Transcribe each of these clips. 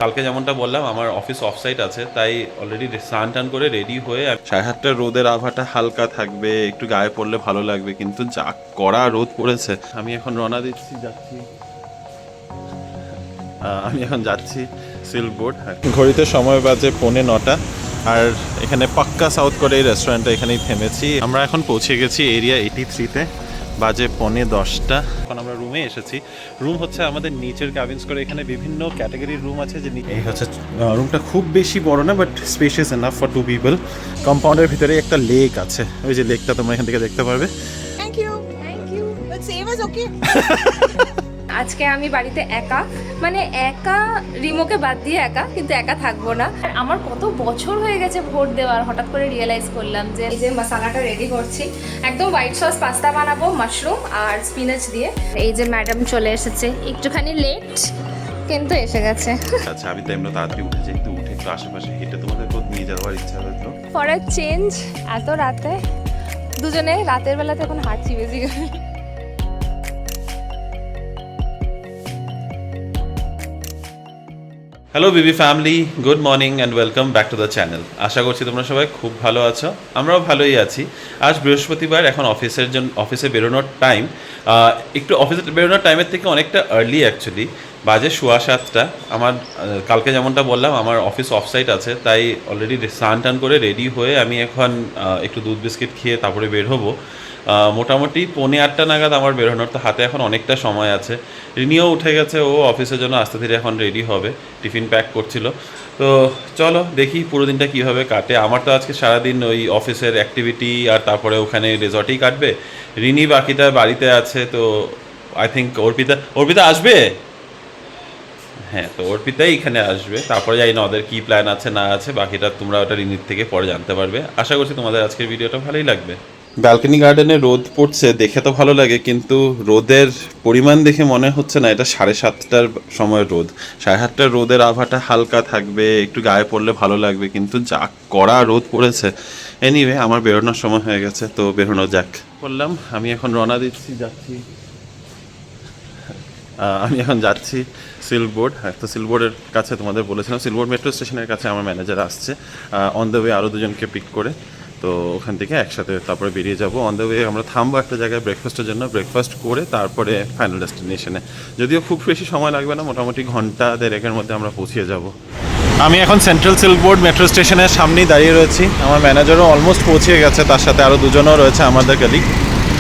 কালকে যেমনটা বললাম আমার অফিস অফসাইট আছে, তাই অলরেডি স্নান টান করে রেডি হয়ে 7:30 রোদের আভাটা হালকা থাকবে, একটু গায়ে পড়লে ভালো লাগবে, কিন্তু যা কড়া রোদ পড়েছে। আমি এখন রওনা দিচ্ছি, যাচ্ছি সিল্ক বোর্ড। ঘড়িতে সময় বাজে 8:45 আর এখানে পাক্কা সাউথ কোরিয়ার রেস্টুরেন্টটা এখানেই থেমেছি। আমরা এখন পৌঁছে গেছি এরিয়া 83-তে, বাজে 9:10। এখন আমরা রুমে এসেছি। রুম হচ্ছে আমাদের নিচের ক্যাবিনস করে, এখানে বিভিন্ন ক্যাটাগরির রুম আছে। যে এই হচ্ছে রুমটা খুব বেশি বড় না, but spacious enough for 2 people. কম্পাউন্ডের ভিতরে একটা লেক আছে, ওই যে লেকটা তোমরা এখান থেকে দেখতে পারবে। থ্যাংক ইউ বাট সেভ আস ওকে। আজকে আমি বাড়িতে একা, মানে একা রিমোকে বাদ দিয়ে একা, কিন্তু একা থাকবো না। আর আমার কত বছর হয়ে গেছে ভোট দেওয়ার, হঠাৎ করে রিয়েলাইজ করলাম যে এই যে মশলাটা রেডি করছি, একদম হোয়াইট সস পাস্তা বানাবো মাশরুম আর স্পিনাচ দিয়ে। এই যে ম্যাডাম চলে এসেছে, একটুখানি লেট কিন্তু এসে গেছে। আচ্ছা, আমি তো এমনি তাড়াতাড়ি উঠে যাই, একটু উঠে একটু আশেপাশে হেঁটে তোমাদের কোথাও নিয়ে যাওয়ার ইচ্ছা হতো। ফর আ চেঞ্জ এত রাতে দুজনে রাতের বেলাতে এখন হাঁটছি বেশি করে। Hello BB family, good morning and welcome back to the channel. আশা করছি তোমরা সবাই খুব ভালো আছো, আমরাও ভালোই আছি। আজ বৃহস্পতিবার, এখন অফিসে বেরোনোর টাইম। একটু অফিসে বেরোনোর টাইমের থেকে অনেকটা আর্লি অ্যাকচুয়ালি, বাজে 7:15। আমার কালকে যেমনটা বললাম আমার অফিস অফসাইট আছে, তাই অলরেডি স্নান টান করে রেডি হয়ে আমি এখন একটু দুধ বিস্কিট খেয়ে তারপরে বের হবো। মোটামুটি 7:45 নাগাদ আমার বেরোনোর, তো হাতে এখন অনেকটা সময় আছে। রিনিও উঠে গেছে, ও অফিসের জন্য আস্তে ধীরে এখন রেডি হবে, টিফিন প্যাক করছিল। তো চলো দেখি পুরো দিনটা কীভাবে কাটে। আমার তো আজকে সারাদিন ওই অফিসের অ্যাক্টিভিটি আর তারপরে ওখানে রিসর্টেই কাটবে। রিনি বাকিটা বাড়িতে আছে, তো আই থিঙ্ক অর্পিতা আসবে। হ্যাঁ, তো অর্পিতাই এখানে আসবে, তারপরে জানি না ওদের কী প্ল্যান আছে না আছে, বাকিটা তোমরা ওটা রিনির থেকে পরে জানতে পারবে। আশা করছি তোমাদের আজকের ভিডিওটা ভালোই লাগবে। ব্যালকনি গার্ডেনে রোদ পড়ছে, দেখে তো ভালো লাগে, কিন্তু রোদের পরিমাণ দেখে মনে হচ্ছে না এটা 7:30টার সময় রোদ। 7:30টার রোদের আভাটা হালকা থাকবে, একটু গায়ে পড়লে ভালো লাগবে, কিন্তু যা কড়া রোদ পড়েছে। এনিওয়ে, আমার বেরোনোর সময় হয়ে গেছে, তো বেরোনো যাক। বললাম আমি এখন রওনা দিচ্ছি, আমি এখন যাচ্ছি সিল্ক বোর্ড। তো সিল্ক বোর্ডের কাছে তোমাদের বলেছিলাম, সিল্ক বোর্ড মেট্রো স্টেশনের কাছে আমার ম্যানেজার আসছে অন দ্য ওয়ে, আরও দুজনকে পিক করে। তো ওখান থেকে একসাথে তারপরে বেরিয়ে যাব। অন দ্য ওয়ে আমরা থামবো একটা জায়গায় ব্রেকফাস্টের জন্য, ব্রেকফাস্ট করে তারপরে ফাইনাল ডেস্টিনেশনে। যদিও খুব বেশি সময় লাগবে না, মোটামুটি ঘন্টা দেড়েকের মধ্যে আমরা পৌঁছে যাব। আমি এখন সেন্ট্রাল সিল্ক বোর্ড মেট্রো স্টেশনের সামনেই দাঁড়িয়ে রয়েছি। আমার ম্যানেজারও অলমোস্ট পৌঁছে গেছে, তার সাথে আরও দুজনও রয়েছে আমাদের কলিগ।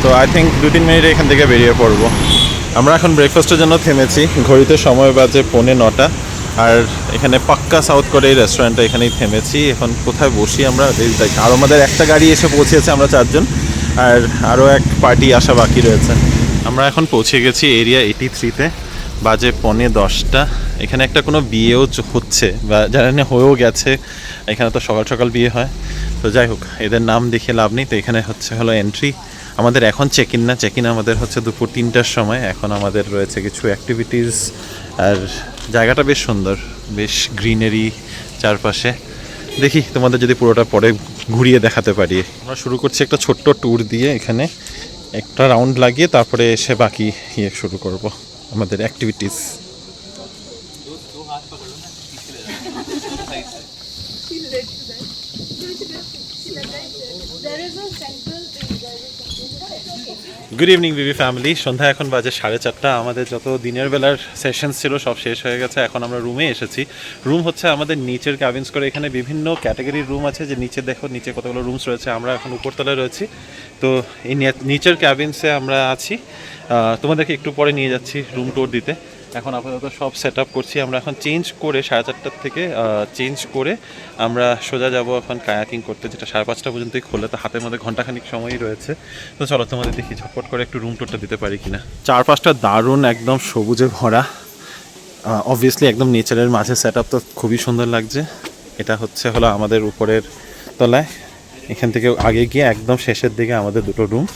তো আই থিঙ্ক 2-3 মিনিটে এখান থেকে বেরিয়ে পড়বো। আমরা এখন ব্রেকফাস্টের জন্য থেমেছি। ঘড়িতে সময় বাজে 9:45 আর এখানে পাক্কা সাউথ কোরিয়ার রেস্টুরেন্টটা এখানেই থেমেছি। এখন কোথায় বসি আমরা, আর আমাদের একটা গাড়ি এসে পৌঁছেছে, আমরা 4 জন, আর আরও এক পার্টি আসা বাকি রয়েছে। আমরা এখন পৌঁছে গেছি এরিয়া 83-তে, বাজে 9:10। এখানে একটা কোনো বিয়েও হচ্ছে, বা জানি হয়েও গেছে। এখানে তো সকাল সকাল বিয়ে হয়, তো যাই হোক, এদের নাম দেখে লাভ নেই। তো এখানে হলো এন্ট্রি। আমাদের এখন চেক ইন আমাদের হচ্ছে দুপুর 3টার সময়। এখন আমাদের রয়েছে কিছু অ্যাক্টিভিটিস, আর জায়গাটা বেশ সুন্দর, বেশ গ্রিনারি চারপাশে। দেখি তোমাদের যদি পুরোটা পরে ঘুরিয়ে দেখাতে পারি। আমরা শুরু করছি একটা ছোট্ট ট্যুর দিয়ে, এখানে একটা রাউন্ড লাগিয়ে তারপরে এসে বাকি শুরু করব আমাদের অ্যাক্টিভিটিস। গুড ইভিনিং বিবি ফ্যামিলি। সন্ধ্যা এখন বাজে 4:30। আমাদের যত দিনের বেলার সেশনস ছিল সব শেষ হয়ে গেছে, এখন আমরা রুমে এসেছি। রুম হচ্ছে আমাদের নিচের ক্যাবিনস করে, এখানে বিভিন্ন ক্যাটাগরির রুম আছে। যে নিচে দেখো, নিচে কতগুলো রুমস রয়েছে, আমরা এখন উপরতলায় রয়েছি। তো এই নিচের ক্যাবিনসে আমরা আছি, তোমাদেরকে একটু পরে নিয়ে যাচ্ছি রুম ট্যুর দিতে। এখন আপাতত সব সেট আপ করছি। আমরা এখন চেঞ্জ করে 4:30 থেকে চেঞ্জ করে আমরা সোজা যাব এখন কায়াকিং করতে, যেটা 5:30 পর্যন্তই খোলে। তো হাতের মধ্যে ঘন্টাখানিক সময়ই রয়েছে। তো চলো তোমাদের দেখি ঝটপট করে একটু রুম টুরটা দিতে পারি কিনা। চারপাশটা দারুণ, একদম সবুজে ভরা। অবভিয়াসলি একদম নেচারের মাঝে সেট আপ, তো খুবই সুন্দর লাগছে। এটা হলো আমাদের উপরের তলায়। এখান থেকে আগে গিয়ে একদম শেষের দিকে আমাদের দুটো রুম।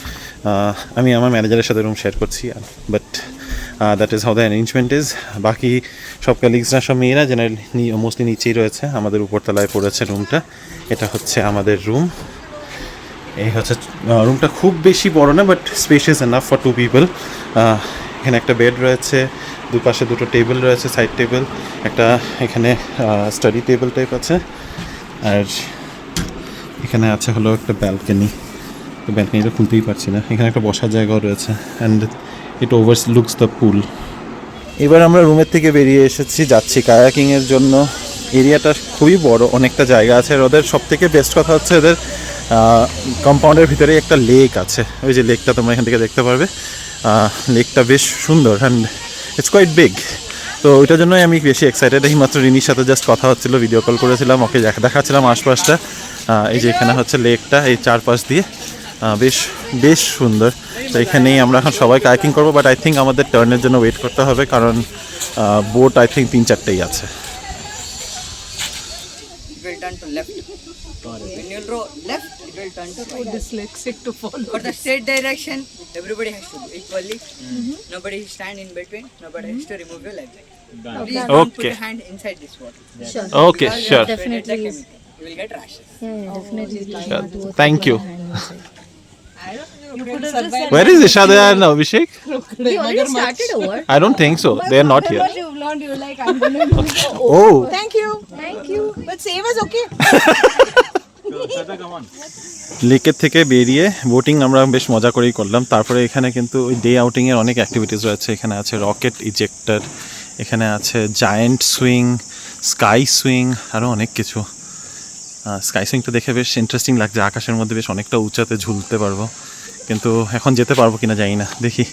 আমি আমার ম্যানেজারের সাথে রুম শেয়ার করছি, but that is how the arrangement is. বাকি সব কলিগসরা, সব মেয়েরা জেনারেলি মোস্টলি নিচেই রয়েছে। আমাদের উপরতলায় পড়েছে রুমটা। এটা হচ্ছে আমাদের রুম। এই হচ্ছে রুমটা, খুব বেশি বড় না, but spacious enough for 2 people. এখানে একটা বেড রয়েছে, দুপাশে দুটো টেবিল রয়েছে, সাইড টেবিল, একটা এখানে স্টাডি টেবিল টাইপ আছে, আর এখানে আছে হলো একটা ব্যালকনি। তো ব্যালকনিটা খুলতেই পারছি না। এখানে একটা বসার জায়গাও রয়েছে, and it over looks the pool. এবার আমরা রুমের থেকে বেরিয়ে এসেছি, যাচ্ছি কায়াকিংয়ের জন্য। এরিয়াটা খুবই বড়, অনেকটা জায়গা আছে। আর ওদের সবথেকে বেস্ট কথা হচ্ছে এদের কম্পাউন্ডের ভিতরে একটা লেক আছে। ওই যে লেকটা তোমরা এখান থেকে দেখতে পারবে, লেকটা বেশ সুন্দর অ্যান্ড ইটস কোয়াইট বিগ। তো ওইটার জন্যই আমি বেশি এক্সাইটেড। এইমাত্র রিনির সাথে জাস্ট কথা হচ্ছিলো, ভিডিও কল করেছিলাম, ওকে দেখাচ্ছিলাম আশপাশটা। এই যে এখানে হচ্ছে লেকটা, এই চারপাশ দিয়ে বেশ বেশ সুন্দর। তো এখানেই আমরা এখন সবাই কায়াকিং করবো, বাট আই থিঙ্ক আমাদের টার্নের জন্য ওয়েট করতে হবে, কারণ বোট আই থিঙ্ক 3-4টেই আছে। It will turn to left. When you row left, it will turn to right. Dyslexic to follow. For the straight direction, everybody has to do equally. Nobody stand in between. Nobody has to remove your leg. Please don't put Okay. your hand inside this water. Okay, sure, Definitely. You will get rashes. Thank you. You could have just Where is Ishada and Abhishek? We already started over. I don't think so. They are not here. what you've learned, you're like, I'm gonna do. Oh, Thank you. Thank you. But save us, okay? লেকের থেকে বেরিয়ে boating আমরা বেশ মজা করেই করলাম। তারপরে এখানে কিন্তু ওই ডে আউটিংয়ের অনেক অ্যাক্টিভিটিস রয়েছে। এখানে আছে রকেট ইজেক্টর, এখানে আছে জায়েন্ট সুইং, স্কাই সুইং, আরও অনেক কিছু। স্কাই সুইংটা দেখে বেশ ইন্টারেস্টিং লাগছে, আকাশের মধ্যে বেশ অনেকটা উঁচাতে ঝুলতে পারবো। কিন্তু এখন যেতে পারবো কিনা জানি না, দেখি।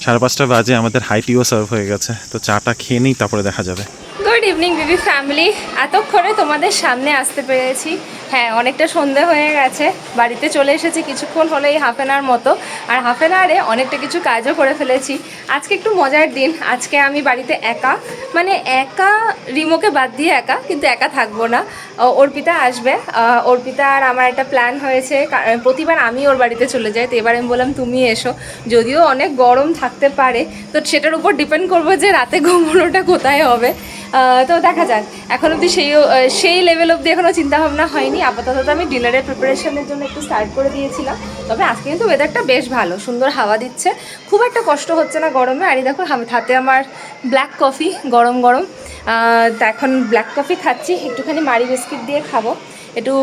5:30 বাজে, আমাদের হাই টিও সার্ভ হয়ে গেছে, তো চাটা খেয়ে নিই, তারপরে দেখা যাবে। গুড ইভিনিং বিবি ফ্যামিলি। এতক্ষণে তোমাদের সামনে আসতে পেরেছি। হ্যাঁ, অনেকটা সন্ধে হয়ে গেছে, বাড়িতে চলে এসেছি কিছুক্ষণ হলো, এই হাফ অ্যান আওয়ার মতো। আর হাফ অ্যান আওয়ারে অনেকটা কিছু কাজও করে ফেলেছি। আজকে একটু মজার দিন, আজকে আমি বাড়িতে একা, মানে একা, রিমোকে বাদ দিয়ে একা, কিন্তু একা থাকবো না। অর্পিতা আসবে। অর্পিতা আর আমার একটা প্ল্যান হয়েছে, প্রতিবার আমি ওর বাড়িতে চলে যাই, তো এবার আমি বললাম তুমি এসো। যদিও অনেক গরম থাকতে পারে, তো সেটার উপর ডিপেন্ড করবো যে রাতে ঘুমানোটা কোথায় হবে। তো দেখা যাক, এখন অবধি সেই লেভেল অবধি এখনও চিন্তাভাবনা হয়নি। আপাতত আমি ডিনারের প্রিপারেশনের জন্য একটু স্টার্ট করে দিয়েছিলাম। তবে আজকে কিন্তু ওয়েদারটা বেশ ভালো, সুন্দর হাওয়া দিচ্ছে, খুব একটা কষ্ট হচ্ছে না গরমে। আর এই দেখো হাতে আমার ব্ল্যাক কফি, গরম গরম। তা এখন ব্ল্যাক কফি খাচ্ছি, একটুখানি মারি বিস্কিট দিয়ে খাবো, একটু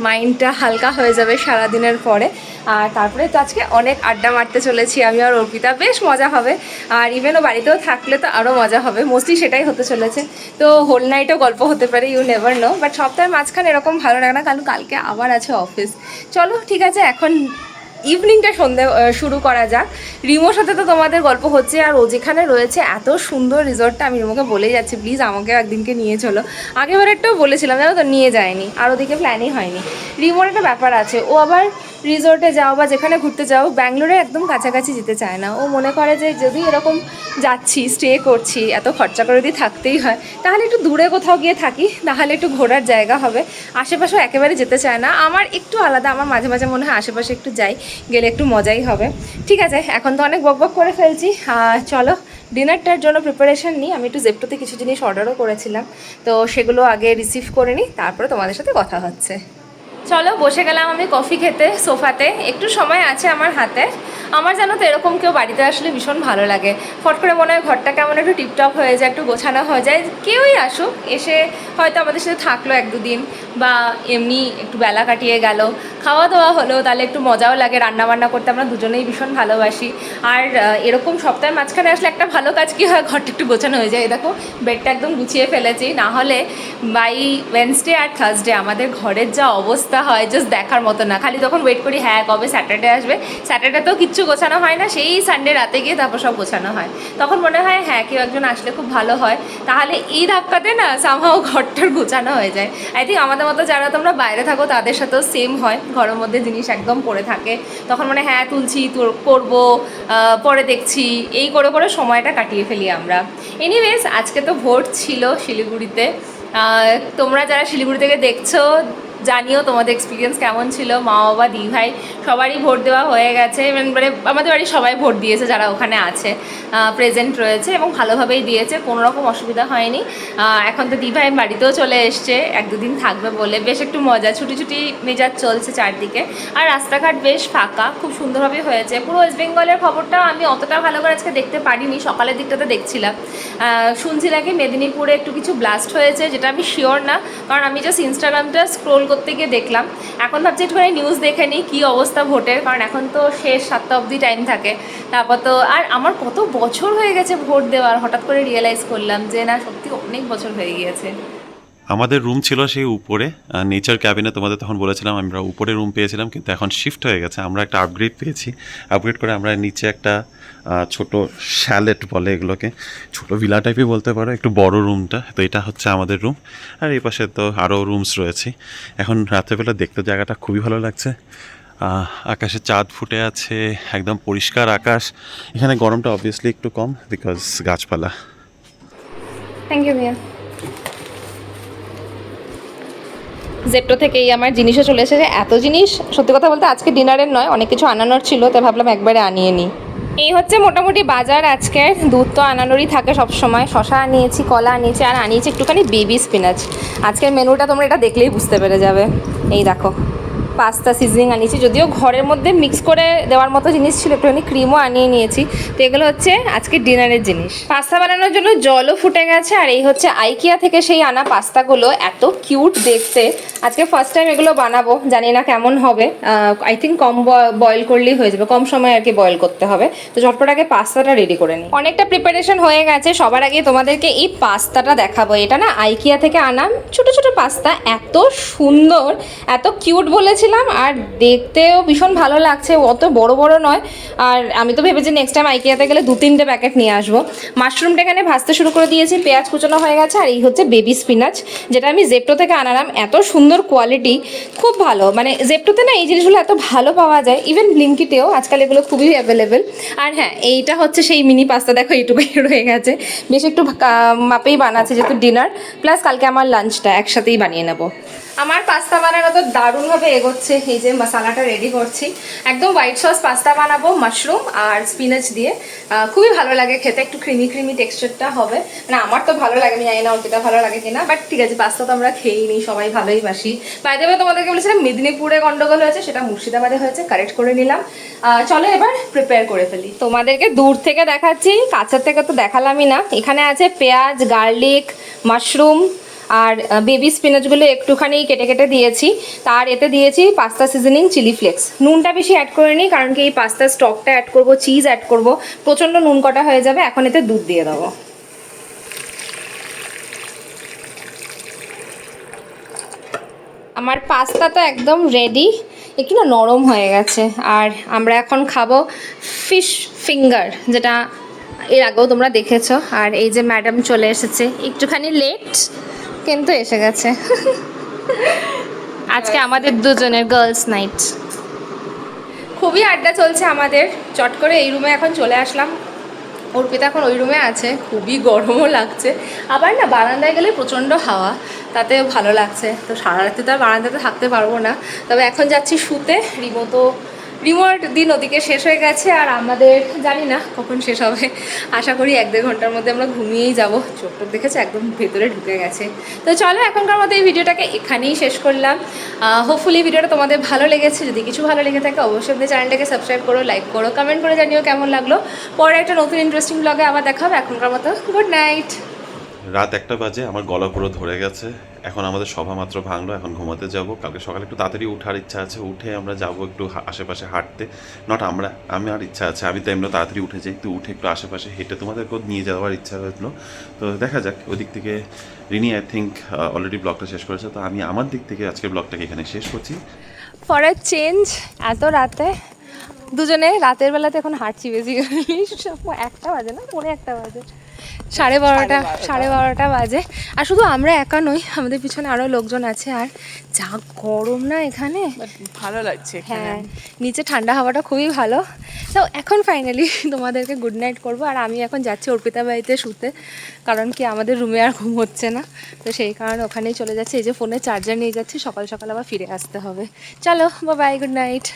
মাইন্ডটা হালকা হয়ে যাবে সারাদিনের পরে। আর তারপরে তো আজকে অনেক আড্ডা মারতে চলেছি আমি আর অর্পিতা, বেশ মজা হবে। আর ইভেনও বাড়িতেও থাকলে তো আরও মজা হবে, মোস্টলি সেটাই হতে চলেছে। তো হোল নাইটও গল্প হতে পারে, ইউ নেভার নো। বাট সপ্তাহের মাঝখানে এরকম ভালো লাগে না, কারণ কালকে আবার আছে অফিস। চলো ঠিক আছে, এখন ইভিনিংটা সন্ধে শুরু করা যাক। রিমোর সাথে তো তোমাদের গল্প হচ্ছে, আর ও যেখানে রয়েছে এত সুন্দর রিসর্টটা, আমি রিমোকে বলেই যাচ্ছি প্লিজ আমাকে একদিনকে নিয়ে চলো। আগেবার একটাও বলেছিলাম জানো তো, নিয়ে যায়নি, আর ওদিকে প্ল্যানই হয়নি। রিমোর একটা ব্যাপার আছে, ও আবার রিসর্টে যাও বা যেখানে ঘুরতে যাও, ব্যাঙ্গালোরে একদম কাছাকাছি যেতে চায় না। ও মনে করে যে যদি এরকম যাচ্ছি, স্টে করছি, এত খরচা করে যদি থাকতেই হয়, তাহলে একটু দূরে কোথাও গিয়ে থাকি, তাহলে একটু ঘোরার জায়গা হবে। আশেপাশেও একেবারে যেতে চায় না। আমার একটু আলাদা, আমার মাঝে মাঝে মনে হয় আশেপাশে একটু যাই, গেলে একটু মজাই হবে। ঠিক আছে, এখন তো অনেক বকবক করে ফেলছি, চলো ডিনারটার জন্য প্রিপারেশন নিই। আমি একটু জেপ্টোতে কিছু জিনিস অর্ডারও করেছিলাম, তো সেগুলো আগে রিসিভ করে নিই, তারপরে তোমাদের সাথে কথা হচ্ছে। চলো বসে গেলাম আমি কফি খেতে সোফাতে, একটু সময় আছে আমার হাতে। আমার জানো তো এরকম কেউ বাড়িতে আসলে ভীষণ ভালো লাগে, ফট করে মনে হয় ঘরটা কেমন একটু টিপটপ হয়ে যায়, একটু গোছানো হয়ে যায়। কেউই আসুক, এসে হয়তো আমাদের সাথে থাকলো 1-2 দিন, বা এমনি একটু বেলা কাটিয়ে গেল, খাওয়া দাওয়া হলো, তাহলে একটু মজাও লাগে। রান্নাবান্না করতে আমরা দুজনেই ভীষণ ভালোবাসি। আর এরকম সপ্তাহের মাঝখানে আসলে একটা ভালো কাজ কী হয়, ঘরটা একটু গোছানো হয়ে যায়। দেখো বেডটা একদম গুছিয়ে ফেলেছি, না হলে বাই ওয়েডনেসডে আর থার্সডে আমাদের ঘরের যা অবস্থা হয় জাস্ট দেখার মতো না। খালি তখন ওয়েট করি হ্যাঁ কবে স্যাটারডে আসবে। স্যাটারডেতেও কিচ্ছু গোছানো হয় না, সেই সানডে রাতে গিয়ে তারপর সব গোছানো হয়। তখন মনে হয় হ্যাঁ কেউ একজন আসলে খুব ভালো হয়, তাহলে এই ধাক্কাতে না সামহাও ঘরটার গোছানো হয়ে যায়। আই থিঙ্ক আমাদের মতো যারা তোমরা বাইরে থাকো তাদের সাথেও সেম হয়, ঘরের মধ্যে জিনিস একদম পড়ে থাকে, তখন মানে হ্যাঁ তুলছি, করবো, পরে দেখছি, এই করে করে সময়টা কাটিয়ে ফেলি আমরা। এনিওয়েজ আজকে তো ভোট ছিল শিলিগুড়িতে। তোমরা যারা শিলিগুড়ি থেকে দেখছো জানিও তোমাদের এক্সপিরিয়েন্স কেমন ছিল। মা বাবা দি ভাই সবারই ভোট দেওয়া হয়ে গেছে, মানে আমাদের বাড়ির সবাই ভোট দিয়েছে যারা ওখানে আছে, প্রেজেন্ট রয়েছে এবং ভালোভাবেই দিয়েছে, কোনো রকম অসুবিধা হয়নি। এখন তো দি ভাই বাড়িতেও চলে এসছে, 1-2 দিন থাকবে বলে, বেশ একটু মজা, ছুটি ছুটি মেজাজ চলছে চারদিকে। আর রাস্তাঘাট বেশ ফাঁকা, খুব সুন্দরভাবে হয়েছে। পুরো ওয়েস্ট বেঙ্গলের খবরটা আমি অতটা ভালো করে আজকে দেখতে পারিনি, সকালের দিকটাতে দেখছিলাম। শুনছি নাকি মেদিনীপুরে একটু কিছু ব্লাস্ট হয়েছে, যেটা আমি শিওর না, কারণ আমি জাস্ট ইনস্টাগ্রামটা স্ক্রোল করতে গিয়ে দেখলাম। এখন ভাবছি একটুখানি নিউজ দেখে নিই কী অবস্থা ভোটের, কারণ এখন তো শেষ 7টা অবধি টাইম থাকে। তারপর তো আর আমার কত বছর হয়ে গেছে ভোট দেওয়ার, হঠাৎ করে রিয়েলাইজ করলাম যে না সত্যি অনেক বছর হয়ে গিয়েছে। আমাদের রুম ছিল সেই উপরে, নেচার ক্যাবিনে তোমাদের তখন বলেছিলাম আমরা উপরে রুম পেয়েছিলাম, কিন্তু এখন শিফট হয়ে গেছে, আমরা একটা আপগ্রেড পেয়েছি। আপগ্রেড করে আমরা নিচে একটা ছোট শ্যালেট বলে এগুলোকে, ছোট ভিলা টাইপই বলতে পারো, একটু বড় রুমটা। তো এটা হচ্ছে আমাদের রুম, আর এই পাশে তো আরও রুমস রয়েছে। এখন রাত্রেবেলা দেখতে জায়গাটা খুবই ভালো লাগছে, আকাশে চাঁদ ফুটে আছে, একদম পরিষ্কার আকাশ। এখানে গরমটা অবভিয়াসলি একটু কম বিকজ গাছপালা। থ্যাংক ইউ ভাইয়া। জেপ্টো থেকেই আমার জিনিসও চলে এসেছে, এত জিনিস সত্যি কথা বলতে আজকে ডিনারের নয়, অনেক কিছু আনানোর ছিল, তাই ভাবলাম একবারে আনিয়ে নিই। এই হচ্ছে মোটামুটি বাজার আজকের। দুধ তো আনানোরই থাকে সব সময়, শশা আনিয়েছি, কলা আনিয়েছি, আর আনিয়েছি একটুখানি বেবি স্পিনাচ। আজকের মেনুটা তোমরা এটা দেখলেই বুঝতে পেরে যাবে। এই দেখো পাস্তা সিজনিং আনিয়েছি, যদিও ঘরের মধ্যে মিক্স করে দেওয়ার মতো জিনিস ছিল, একটুখানি ক্রিমও আনিয়ে নিয়েছি। তো এগুলো হচ্ছে আজকে ডিনারের জিনিস। পাস্তা বানানোর জন্য জলও ফুটে গেছে, আর এই হচ্ছে আইকিয়া থেকে সেই আনা পাস্তাগুলো, এত কিউট দেখতে। আজকে ফার্স্ট টাইম এগুলো বানাবো, জানি না কেমন হবে। আই থিঙ্ক কম বয়েল করলেই হয়ে যাবে, কম সময় আর কি বয়েল করতে হবে। তো ঝটপট আগে পাস্তাটা রেডি করে নিই। অনেকটা প্রিপারেশন হয়ে গেছে, সবার আগে তোমাদেরকে এই পাস্তাটা দেখাবো। এটা না আইকিয়া থেকে আনা ছোট ছোট পাস্তা, এত সুন্দর, এত কিউট বলেছিলাম, আর দেখতেও ভীষণ ভালো লাগছে, অত বড় বড় নয়। আর আমি তো ভেবেছি নেক্সট টাইম আইকিয়াতে গেলে 2-3টে প্যাকেট নিয়ে আসবো। মাশরুমটা এখানে ভাজতে শুরু করে দিয়েছি, পেঁয়াজ কুচানো হয়ে গেছে। আর এই হচ্ছে বেবি স্পিনাচ, যেটা আমি জেপ্টো থেকে আনালাম, এত সুন্দর কোয়ালিটি, খুব ভালো। মানে জেপ্টোতে না এই জিনিসগুলো এত ভালো পাওয়া যায়, ইভেন ব্লিঙ্কিটেও আজকাল এগুলো খুবই অ্যাভেলেবেল। আর হ্যাঁ, এইটা হচ্ছে সেই মিনি পাস্তা, দেখো এইটুকুই রয়ে গেছে, বেশ একটু মাপেই বানাচ্ছে, যেহেতু ডিনার প্লাস কালকে আমার লাঞ্চটা একসাথেই বানিয়ে নেবো। আমার পাস্তা বানানো তো দারুণভাবে এগোচ্ছে। এই যে মশলাটা রেডি করছি, একদম হোয়াইট সস পাস্তা বানাবো মাশরুম আর স্পিনাচ দিয়ে। খুবই ভালো লাগে খেতে, একটু ক্রিমি ক্রিমি টেক্সচারটা হবে। মানে আমার তো ভালো লাগে, আমি জানি না অর্পিতা ভালো লাগে কিনা, বাট ঠিক আছে, পাস্তা তো আমরা খেয়েই নিই, সবাই ভালোই বাসি। বাই দ্য ওয়ে তোমাদেরকে বলেছিলাম মেদিনীপুরে গন্ডগোল হয়েছে, সেটা মুর্শিদাবাদে হয়েছে, কারেক্ট করে নিলাম। চলো এবার প্রিপেয়ার করে ফেলি। তোমাদেরকে দূর থেকে দেখাচ্ছি, কাছের থেকে তো দেখালামই না। এখানে আছে পেঁয়াজ, গার্লিক, মাশরুম আর বেবি স্পিনাচগুলো একটুখানি কেটে কেটে দিয়েছি। তার এতে দিয়েছি পাস্তা সিজনিং চিলি ফ্লেক্স। নুনটা বেশি অ্যাড করে নিই, কারণ কি এই পাস্তার স্টকটা অ্যাড করবো, চিজ অ্যাড করবো, প্রচণ্ড নুন কটা হয়ে যাবে। এখন এতে দুধ দিয়ে দেবো। আমার পাস্তা তো একদম রেডি, একটু না নরম হয়ে গেছে। আর আমরা এখন খাবো ফিশ ফিঙ্গার, যেটা এর আগেও তোমরা দেখেছো। আর এই যে ম্যাডাম চলে এসেছে, একটুখানি লেট কিন্তু এসে গেছে। আজকে আমাদের দুজনের গার্লস নাইট, খুবই আড্ডা চলছে আমাদের। চট করে এই রুমে এখন চলে আসলাম, অর্পিতা এখন ওই রুমে আছে, খুবই গরমও লাগছে। আবার না বারান্দায় গেলে প্রচণ্ড হাওয়া, তাতে ভালো লাগছে। তো সারা রাত্রি তো আর বারান্দাতে থাকতে পারবো না, তবে এখন যাচ্ছি শুতে। রিমোট দিন ওদিকে শেষ হয়ে গেছে, আর আমাদের জানি না কখন শেষ হবে। আশা করি 1-1.5 ঘন্টার মধ্যে আমরা ঘুমিয়েই যাব। চোখটা দেখেছে একদম ভেতরে ঢুকে গেছে। তো চলো এখনকার মতো এই ভিডিওটাকে এখানেই শেষ করলাম। হোপফুলি ভিডিওটা তোমাদের ভালো লেগেছে। যদি কিছু ভালো লেগে থাকে অবশ্যই আমাদের চ্যানেলটাকে সাবস্ক্রাইব করো, লাইক করো, কমেন্ট করে জানিও কেমন লাগলো। পরে একটা নতুন ইন্টারেস্টিং ব্লগে আবার দেখা হবে। এখনকার মতো গুড নাইট। রাত 1টা বাজে, আমার গলা পুরো ধরে গেছে। এখন আমাদের সভা মাত্র ভাঙলো, এখন ঘুমাতে যাব। কালকে সকালে একটু তাড়াতাড়ি ওঠার ইচ্ছা আছে, উঠে আমরা যাব একটু আশেপাশে হাঁটতে। আমি আর ইচ্ছা আছে, আমি তো এমনি তাড়াতাড়ি উঠে যাই, তো উঠে একটু আশেপাশে হেঁটে তোমাদেরকেও নিয়ে যাওয়ার ইচ্ছা হয়েছিল। তো দেখা যাক, ওই দিক থেকে রিনি আই থিঙ্ক অলরেডি ব্লগটা শেষ করেছে। তো আমি আমার দিক থেকে আজকের ব্লগটাকে এখানে শেষ করছি। ফর এ চেঞ্জ এত রাতে দুজনে রাতের বেলাতে এখন হাঁটছি, বেশি 1টা বাজে না, 1:45 বাজে। সাড়ে বারোটা বাজে। আর শুধু আমরা একা নই, আমাদের পিছনে আরও লোকজন আছে। আর যা গরম না এখানে, ভালো লাগছে হ্যাঁ নিচে ঠান্ডা হাওয়াটা খুবই ভালো। তো এখন ফাইনালি তোমাদেরকে গুড নাইট করবো। আর আমি এখন যাচ্ছি অর্পিতা বাড়িতে শুতে, কারণ কি আমাদের রুমে আর ঘুম হচ্ছে না, তো সেই কারণে ওখানেই চলে যাচ্ছে। এই যে ফোনে চার্জার নিয়ে যাচ্ছি, সকাল সকাল আবার ফিরে আসতে হবে। চলো বাই, গুড নাইট।